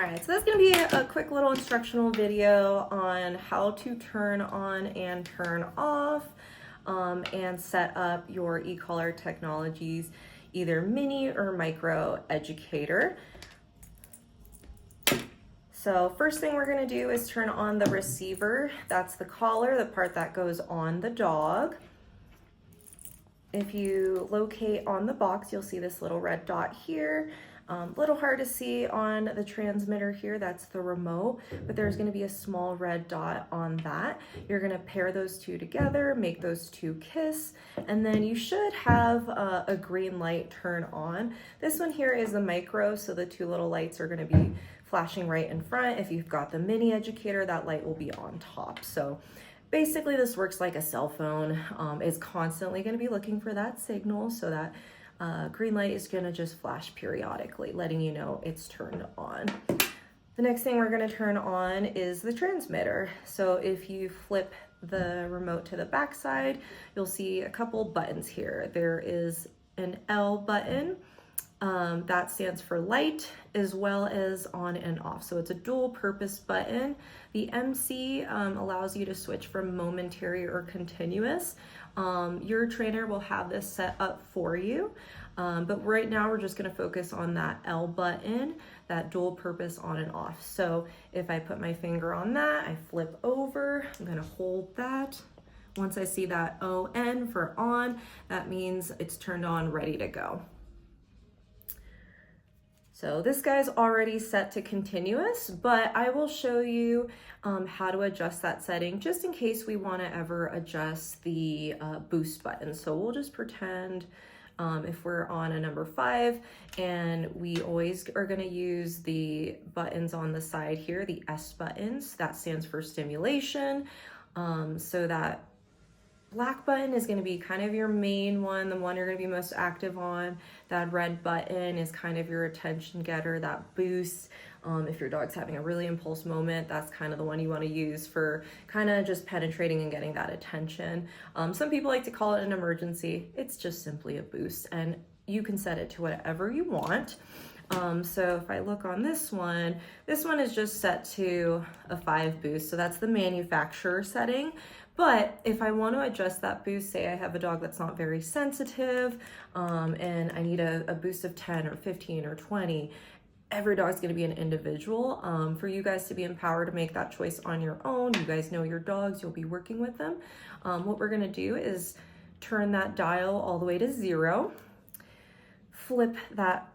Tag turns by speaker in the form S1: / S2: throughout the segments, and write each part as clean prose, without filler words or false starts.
S1: All right, so that's going to be a quick little instructional video on how to turn on and turn off and set up your eCollar Technologies, either Mini or Micro Educator. So first thing we're going to do is turn on the receiver. That's the collar, the part that goes on the dog. If you locate on the box, you'll see this little red dot here. Little hard to see on the transmitter here, that's the remote, but there's going to be a small red dot on that. You're going to pair those two together, make those two kiss, and then you should have a green light turn on. This one here is the micro, so the two little lights are going to be flashing right in front. If you've got the Mini Educator, that light will be on top. So basically this works like a cell phone. It's constantly going to be looking for that signal, so that green light is going to just flash periodically, letting you know it's turned on. The next thing we're going to turn on is the transmitter. So if you flip the remote to the back side, you'll see a couple buttons here. There is an L button. That stands for light, as well as on and off. So it's a dual purpose button. The MC allows you to switch from momentary or continuous. Your trainer will have this set up for you. But right now we're just gonna focus on that L button, that dual purpose on and off. So if I put my finger on that, I flip over, I'm gonna hold that. Once I see that ON for on, that means it's turned on, ready to go. So this guy's already set to continuous, but I will show you how to adjust that setting just in case we want to ever adjust the boost button. So we'll just pretend if we're on a number 5, and we always are going to use the buttons on the side here, the S buttons. That stands for stimulation. So that black button is going to be kind of your main one, the one you're going to be most active on. That red button is kind of your attention getter, that boost. If your dog's having a really impulse moment, that's kind of the one you want to use for kind of just penetrating and getting that attention. Some people like to call it an emergency. It's just simply a boost, and you can set it to whatever you want. So if I look on this one is just set to a 5 boost. So that's the manufacturer setting. But if I want to adjust that boost, say I have a dog that's not very sensitive, and I need a boost of 10 or 15 or 20, every dog's going to be an individual. For you guys to be empowered to make that choice on your own, you guys know your dogs, you'll be working with them. What we're going to do is turn that dial all the way to 0, flip that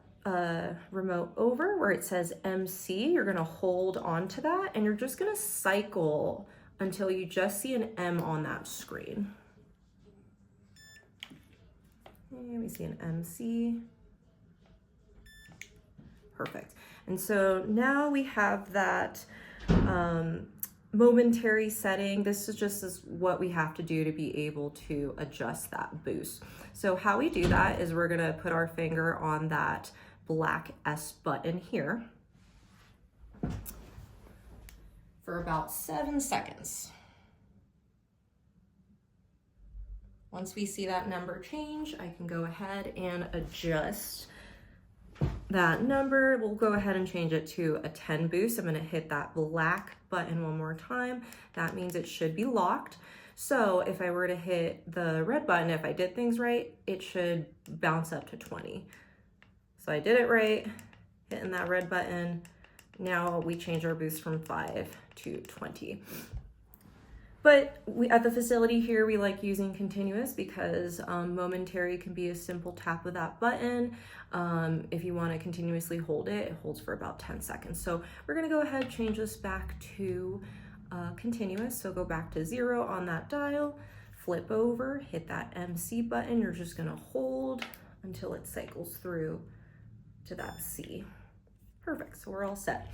S1: remote over where it says MC. You're going to hold on to that, and you're just going to cycle until you just see an M on that screen. And we see an MC. Perfect. And so now we have that momentary setting. This is just what we have to do to be able to adjust that boost. So how we do that is we're gonna put our finger on that black S button here for about 7 seconds. Once we see that number change, I can go ahead and adjust that number. We'll go ahead and change it to a 10 boost. I'm gonna hit that black button one more time. That means it should be locked. So if I were to hit the red button, if I did things right, it should bounce up to 20. So I did it right, hitting that red button. Now we change our boost from 5 to 20. But at the facility here, we like using continuous because momentary can be a simple tap of that button. If you want to continuously hold it, it holds for about 10 seconds. So we're going to go ahead and change this back to continuous. So go back to 0 on that dial, flip over, hit that MC button. You're just going to hold until it cycles through to that C. Perfect, so we're all set.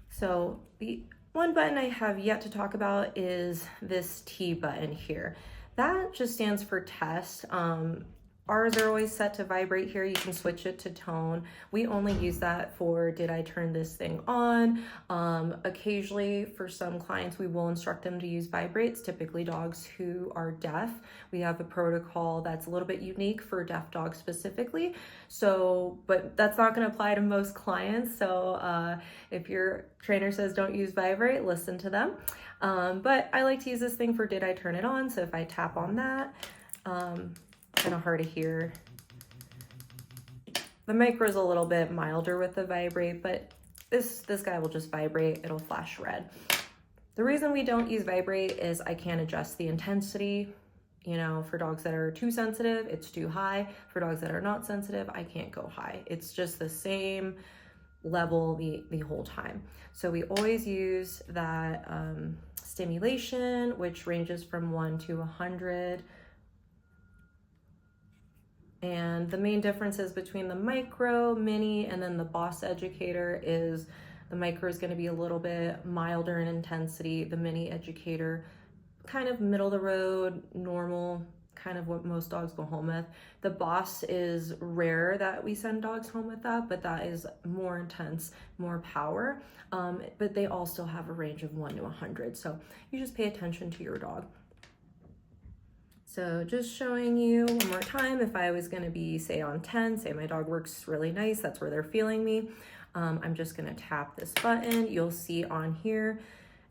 S1: So the one button I have yet to talk about is this T button here. That just stands for test. Ours are always set to vibrate here. You can switch it to tone. We only use that for, did I turn this thing on? Occasionally for some clients, we will instruct them to use vibrates, typically dogs who are deaf. We have a protocol that's a little bit unique for deaf dogs specifically. So, but that's not gonna apply to most clients. So if your trainer says don't use vibrate, listen to them. But I like to use this thing for did I turn it on? So if I tap on that, kind of hard to hear. The micro is a little bit milder with the vibrate, but this guy will just vibrate. It'll flash red. The reason we don't use vibrate is I can't adjust the intensity. You know, for dogs that are too sensitive, it's too high. For dogs that are not sensitive, I can't go high. It's just the same level the whole time. So we always use that stimulation, which ranges from 1 to 100. And the main differences between the micro, mini, and then the Boss Educator is the micro is going to be a little bit milder in intensity. The Mini Educator, kind of middle of the road, normal, kind of what most dogs go home with. The Boss is rare that we send dogs home with that, but that is more intense, more power. But they all still have a range of 1 to 100. So you just pay attention to your dog. So just showing you one more time, if I was gonna be, say on 10, say my dog works really nice, that's where they're feeling me. I'm just gonna tap this button. You'll see on here,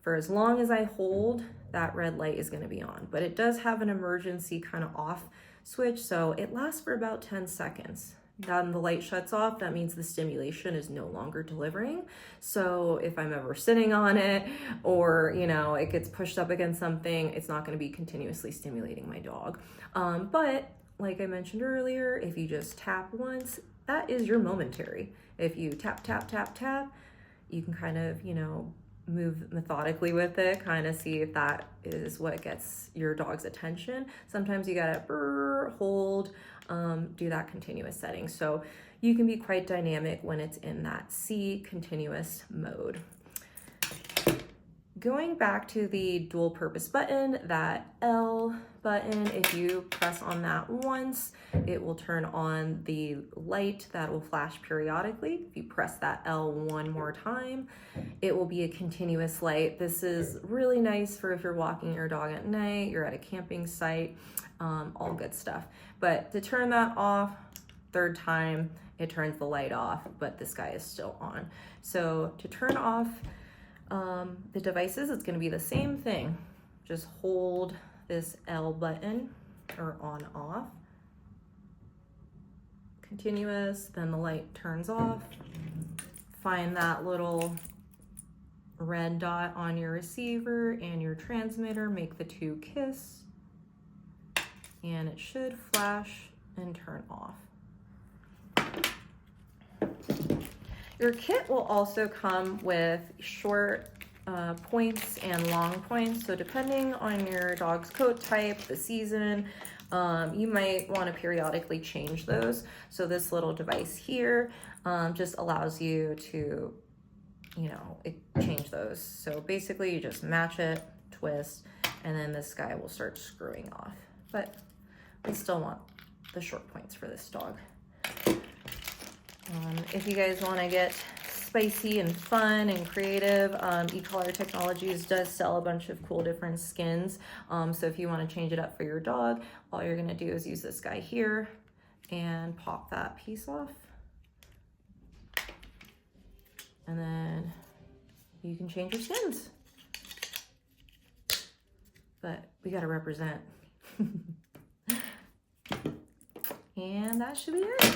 S1: for as long as I hold, that red light is gonna be on. But it does have an emergency kind of off switch, so it lasts for about 10 seconds. Then the light shuts off, that means the stimulation is no longer delivering. So if I'm ever sitting on it or, you know, it gets pushed up against something, it's not gonna be continuously stimulating my dog. But like I mentioned earlier, if you just tap once, that is your momentary. If you tap, tap, tap, tap, you can kind of, you know, move methodically with it, kind of see if that is what gets your dog's attention. Sometimes you gotta hold, do that continuous setting. So you can be quite dynamic when it's in that C continuous mode. Going back to the dual purpose button, that L button, if you press on that once, it will turn on the light that will flash periodically. If you press that L one more time, it will be a continuous light. This is really nice for if you're walking your dog at night, you're at a camping site, all good stuff. But to turn that off, third time, it turns the light off, but this guy is still on. So to turn off the devices, it's going to be the same thing. Just hold this L button or on off, continuous, then the light turns off. Find that little red dot on your receiver and your transmitter, make the two kiss, and it should flash and turn off. Your kit will also come with short points and long points. So depending on your dog's coat type, the season, you might want to periodically change those. So this little device here just allows you to, you know, change those. So basically you just match it, twist, and then this guy will start screwing off. But we still want the short points for this dog. If you guys want to get spicy and fun and creative, eCollar Technologies does sell a bunch of cool different skins. So if you want to change it up for your dog, all you're going to do is use this guy here and pop that piece off. And then you can change your skins. But we got to represent. And that should be it.